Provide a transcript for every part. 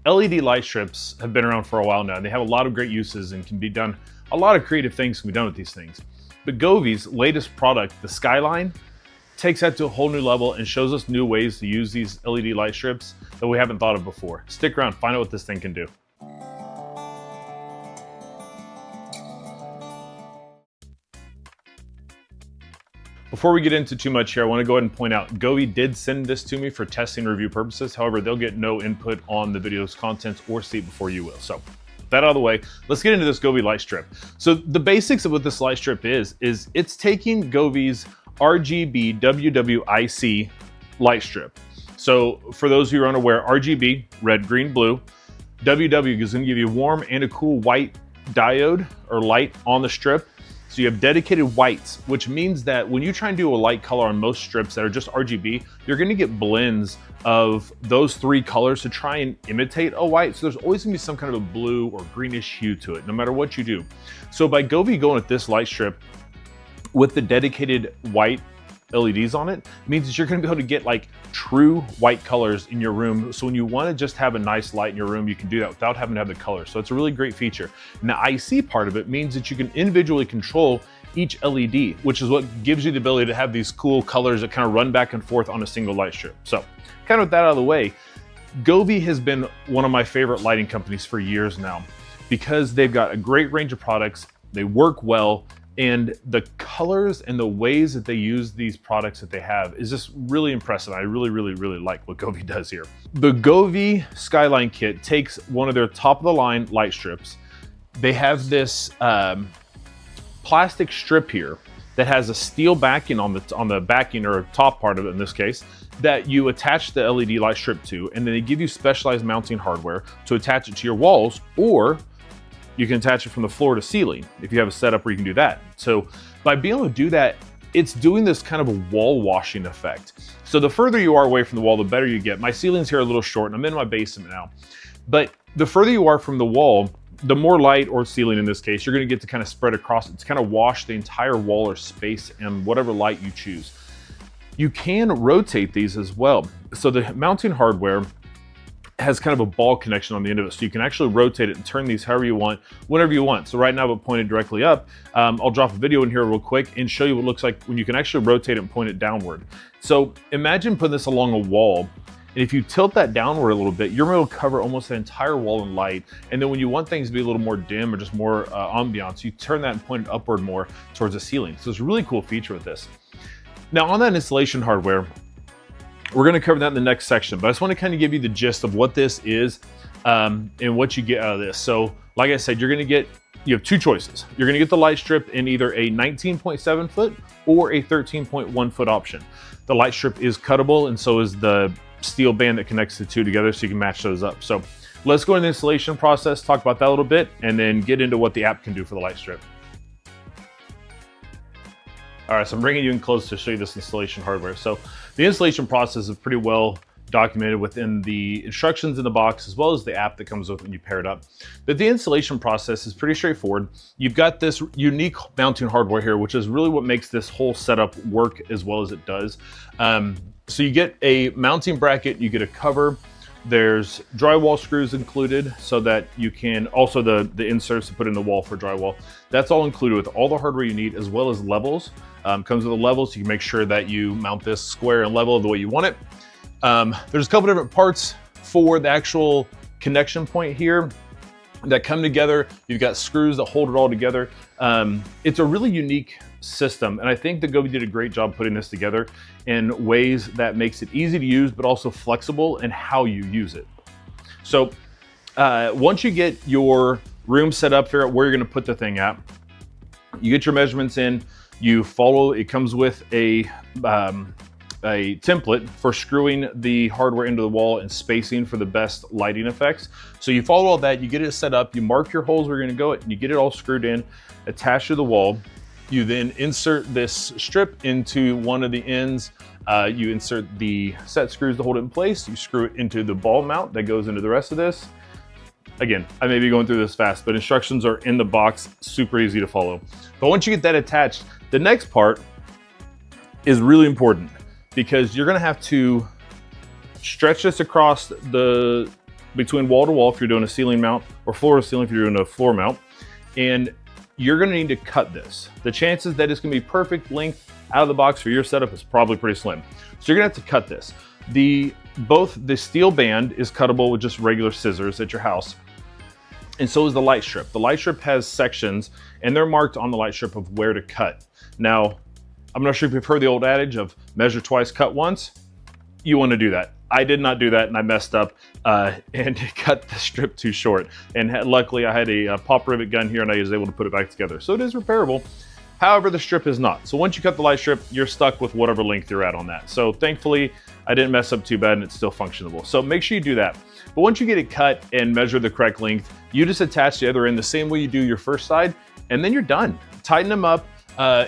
LED light strips have been around for a while now, and they have a lot of great uses and can be done, a lot of creative things can be done with these things. But Govee's latest product, the Skyline, takes that to a whole new level and shows us new ways to use these LED light strips that we haven't thought of before. Stick around, find out what this thing can do. Before we get into too much here, I want to go ahead and point out, Govee did send this to me for testing and review purposes. However, they'll get no input on the video's contents or see it before you will. So with that out of the way, let's get into this Govee light strip. So the basics of what this light strip is it's taking Govee's RGB WWIC light strip. So for those who are unaware, RGB, red, green, blue, WW is going to give you a warm and a cool white diode or light on the strip. So you have dedicated whites, which means that when you try and do a light color on most strips that are just RGB, you're going to get blends of those three colors to try and imitate a white. So there's always going to be some kind of a blue or greenish hue to it, no matter what you do. So by Govee going with this light strip with the dedicated white LEDs on it, means that you're going to be able to get like true white colors in your room. So when you want to just have a nice light in your room, you can do that without having to have the color. So it's a really great feature. And the IC part of it means that you can individually control each LED, which is what gives you the ability to have these cool colors that kind of run back and forth on a single light strip. So kind of with that out of the way, Govee has been one of my favorite lighting companies for years now because they've got a great range of products. They work well. And the colors and the ways that they use these products that they have is just really impressive. I really like what Govee does here. The Govee Skyline kit takes one of their top of the line light strips. They have this plastic strip here that has a steel backing on the backing or top part of it in this case that you attach the LED light strip to, and then they give you specialized mounting hardware to attach it to your walls, or you can attach it from the floor to ceiling if you have a setup where you can do that. So by being able to do that, it's doing this kind of a wall washing effect. So the further you are away from the wall, the better you get. My ceilings here are a little short and I'm in my basement now. But the further you are from the wall, the more light, or ceiling in this case, you're gonna get to kind of spread across it to kind of wash the entire wall or space and whatever light you choose. You can rotate these as well. So the mounting hardware has kind of a ball connection on the end of it. So you can actually rotate it and turn these however you want, whenever you want. So right now I'm pointed directly up. I'll drop a video in here real quick and show you what it looks like when you can actually rotate it and point it downward. So imagine putting this along a wall. And if you tilt that downward a little bit, you're able to cover almost the entire wall in light. And then when you want things to be a little more dim or just more ambiance, you turn that and point it upward more towards the ceiling. So it's a really cool feature with this. Now on that installation hardware, we're going to cover that in the next section, but I just want to kind of give you the gist of what this is and what you get out of this. So like I said, you have two choices. You're going to get the light strip in either a 19.7 foot or a 13.1 foot option. The light strip is cuttable, and so is the steel band that connects the two together, so you can match those up. So let's go into the installation process, talk about that a little bit, and then get into what the app can do for the light strip. All right, so I'm bringing you in close to show you this installation hardware. So the installation process is pretty well documented within the instructions in the box, as well as the app that comes with when you pair it up. But the installation process is pretty straightforward. You've got this unique mounting hardware here, which is really what makes this whole setup work as well as it does. So you get a mounting bracket, you get a cover. There's drywall screws included, so that you can also the inserts to put in the wall for drywall. That's all included with all the hardware you need, as well as levels. Comes with a level, so you can make sure that you mount this square and level the way you want it. There's a couple different parts for the actual connection point here that come together. You've got screws that hold it all together. It's a really unique system, and I think that Govee did a great job putting this together in ways that makes it easy to use, but also flexible in how you use it. So once you get your room set up, figure out where you're going to put the thing at, you get your measurements in, you follow. It comes with a template for screwing the hardware into the wall and spacing for the best lighting effects. So you follow all that, you get it set up, you mark your holes where you're going to go, and you get it all screwed in, attached to the wall. You then insert this strip into one of the ends. You insert the set screws to hold it in place. You screw it into the ball mount that goes into the rest of this. Again, I may be going through this fast, but instructions are in the box, super easy to follow. But once you get that attached, the next part is really important, because you're gonna have to stretch this across the between wall to wall if you're doing a ceiling mount, or floor to ceiling if you're doing a floor mount. And you're gonna need to cut this. The chances that it's gonna be perfect length out of the box for your setup is probably pretty slim. So you're gonna have to cut this. Both the steel band is cuttable with just regular scissors at your house, and so is the light strip. The light strip has sections, and they're marked on the light strip of where to cut. Now, I'm not sure if you've heard the old adage of measure twice, cut once. You wanna do that. I did not do that, and I messed up and cut the strip too short. And luckily I had a pop rivet gun here, and I was able to put it back together. So it is repairable. However, the strip is not. So once you cut the light strip, you're stuck with whatever length you're at on that. So thankfully, I didn't mess up too bad, and it's still functionable. So make sure you do that. But once you get it cut and measure the correct length, you just attach the other end the same way you do your first side, and then you're done. Tighten them up.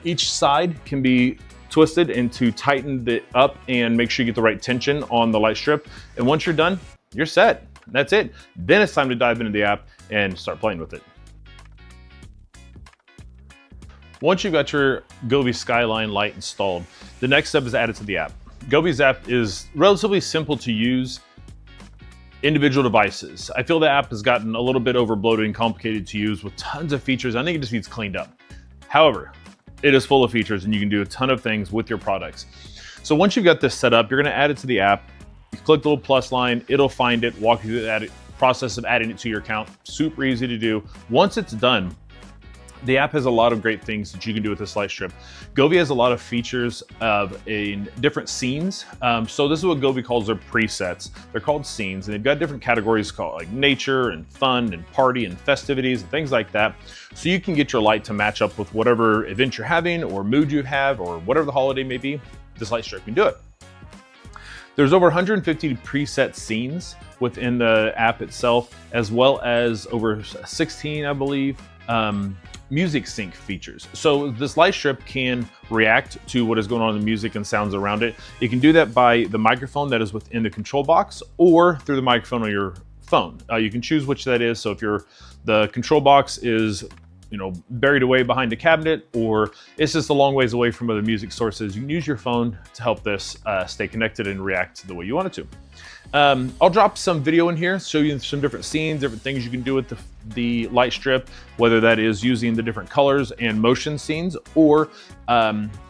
Each side can be twisted and to tighten it up and make sure you get the right tension on the light strip. And once you're done, you're set. That's it. Then it's time to dive into the app and start playing with it. Once you've got your Govee Skyline light installed, the next step is add it to the app. Govee's app is relatively simple to use. Individual devices. I feel the app has gotten a little bit over bloated and complicated to use with tons of features. I think it just needs cleaned up. However, it is full of features, and you can do a ton of things with your products. So once you've got this set up, you're gonna add it to the app. You click the little plus line, it'll find it, walk you through that process of adding it to your account. Super easy to do. Once it's done, the app has a lot of great things that you can do with this light strip. Govee has a lot of features in different scenes. So this is what Govee calls their presets. They're called scenes, and they've got different categories called like nature and fun and party and festivities and things like that. So you can get your light to match up with whatever event you're having or mood you have or whatever the holiday may be. This light strip can do it. There's over 150 preset scenes within the app itself, as well as over 16, I believe, music sync features. So this light strip can react to what is going on in the music and sounds around it. It can do that by the microphone that is within the control box or through the microphone on your phone. You can choose which that is. So if the control box is buried away behind a cabinet, or it's just a long ways away from other music sources, you can use your phone to help this stay connected and react the way you want it to. I'll drop some video in here, show you some different scenes, different things you can do with the light strip, whether that is using the different colors and motion scenes, or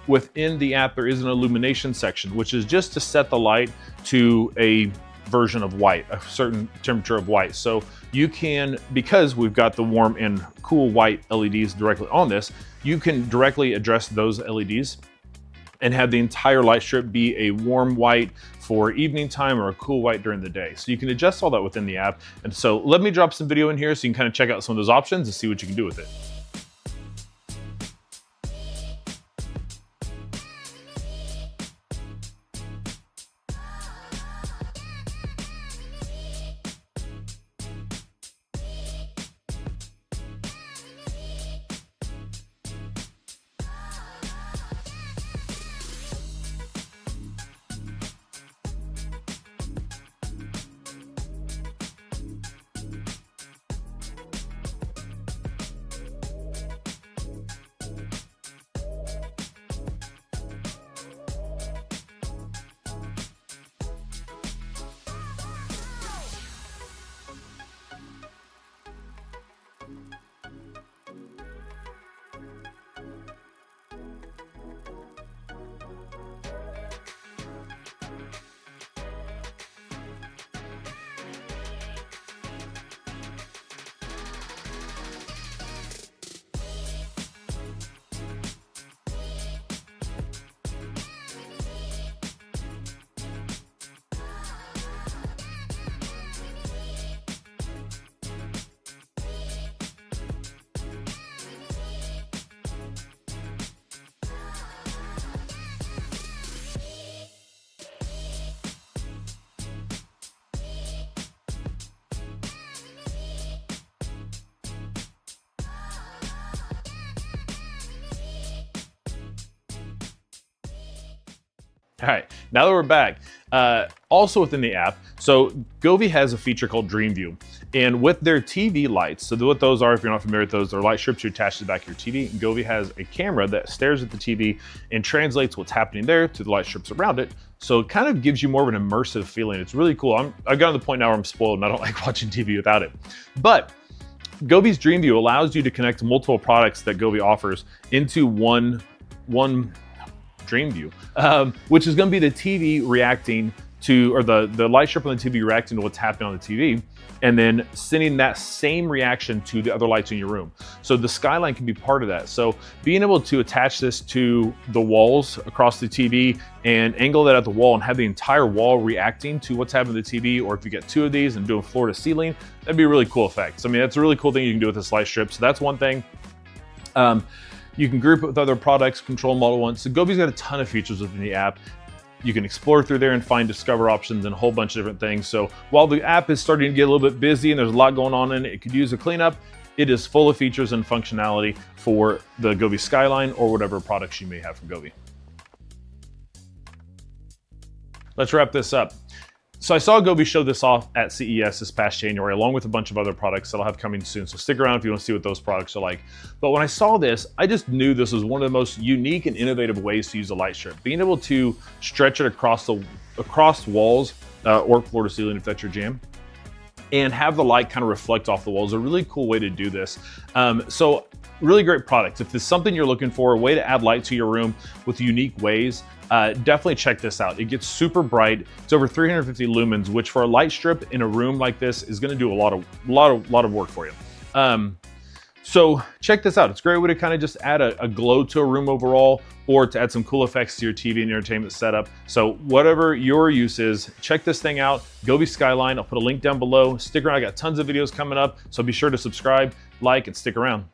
within the app there is an illumination section, which is just to set the light to a version of white, a certain temperature of white. So you can, because we've got the warm and cool white LEDs directly on this, you can directly address those LEDs and have the entire light strip be a warm white for evening time or a cool white during the day. So you can adjust all that within the app. And so let me drop some video in here so you can kind of check out some of those options and see what you can do with it. All right, now that we're back, also within the app, So Govee has a feature called Dream View, and with their TV lights, so what those are, if you're not familiar with those, they're light strips you attach to the back of your TV. And Govee has a camera that stares at the TV and translates what's happening there to the light strips around it. So it kind of gives you more of an immersive feeling. It's really cool. I've gotten to the point now where I'm spoiled and I don't like watching TV without it. But Govee's Dream View allows you to connect multiple products that Govee offers into one Dream View, which is going to be the TV reacting to, or the light strip on the TV reacting to what's happening on the TV, and then sending that same reaction to the other lights in your room. So the Skyline can be part of that. So being able to attach this to the walls across the TV and angle that at the wall and have the entire wall reacting to what's happening to the TV, or if you get two of these and doing floor to ceiling, that'd be a really cool effect. So, I mean, that's a really cool thing you can do with this light strip. So that's one thing. You can group it with other products, control model ones. So Govee's got a ton of features within the app. You can explore through there and find discover options and a whole bunch of different things. So while the app is starting to get a little bit busy and there's a lot going on in it, it could use a cleanup, it is full of features and functionality for the Govee Skyline or whatever products you may have from Govee. Let's wrap this up. So I saw Govee show this off at CES this past January, along with a bunch of other products that I'll have coming soon. So stick around if you want to see what those products are like. But when I saw this, I just knew this was one of the most unique and innovative ways to use a light strip. Being able to stretch it across walls or floor to ceiling if that's your jam, and have the light kind of reflect off the walls is a really cool way to do this. So really great product. If there's something you're looking for, a way to add light to your room with unique ways, definitely check this out. It gets super bright. It's over 350 lumens, which for a light strip in a room like this is going to do a lot of work for you. So check this out. It's a great way to kind of just add a glow to a room overall, or to add some cool effects to your TV and entertainment setup. So whatever your use is, check this thing out. Govee Skyline. I'll put a link down below. Stick around. I got tons of videos coming up, so be sure to subscribe, like, and stick around.